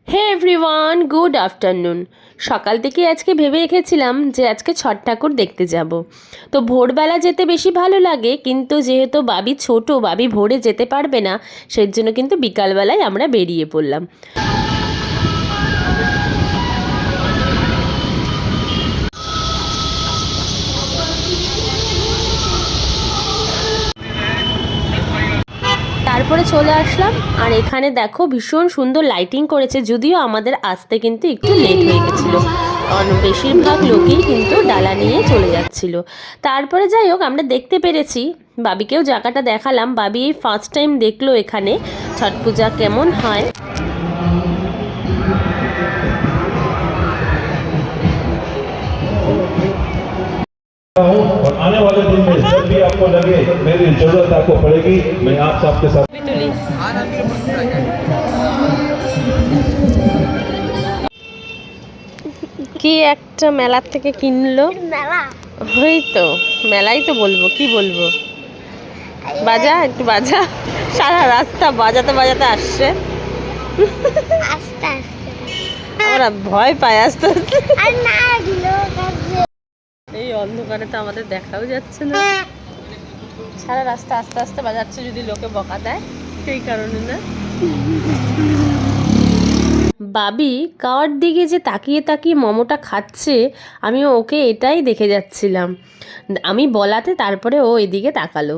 হে everyone, good afternoon. সকাল থেকে আজকে ভেবে রেখেছিলাম যে আজকে ছট ঠাকুর দেখতে যাব। তো ভোরবেলা যেতে বেশি ভালো লাগে, কিন্তু যেহেতু বাবি ছোট, বাবি ভোরে যেতে পারবে না, সেই জন্য কিন্তু বিকালবেলায় আমরা বেরিয়ে পড়লাম। তারপরে চলে আসলাম, আর এখানে দেখো ভীষণ সুন্দর লাইটিং করেছে, যদিও আমাদের আসতে কিন্তু একটু লেট হয়ে গেছিলো। বেশিরভাগ লোকেই কিন্তু ডালা নিয়ে চলে যাচ্ছিল। তারপরে যাই হোক, আমরা দেখতে পেরেছি, বাবিকেও জায়গাটা দেখালাম। বাবি এই ফার্স্ট টাইম দেখলো এখানে ছট পূজা কেমন হয়। और आने वाले दिन में जब भी आपको लगे मेरी जरूरत आपको पड़ेगी, मैं आप सबके साथ। কি একটা মেলার থেকে কিনলো, ওই তো মেলাই তো বলবো, কি বলবো, বাজা একটু বাজা। সারা রাস্তা বাজাতে বাজাতে আসছে। আমরা ভয় পাই আস্তে আস্তে। এই অন্ধকারে তো আমাদের দেখাও যাচ্ছে না। সারা রাস্তা আস্তে আস্তে বাজাচ্ছে, যদি লোকে বকা দেয় সেই কারণে না। বাবি কার দিকে যে তাকিয়ে তাকিয়ে মোমোটা খাচ্ছে, আমি ওকে এটাই দেখে যাচ্ছিলাম। আমি বলাতে তারপরে ও এদিকে তাকালো।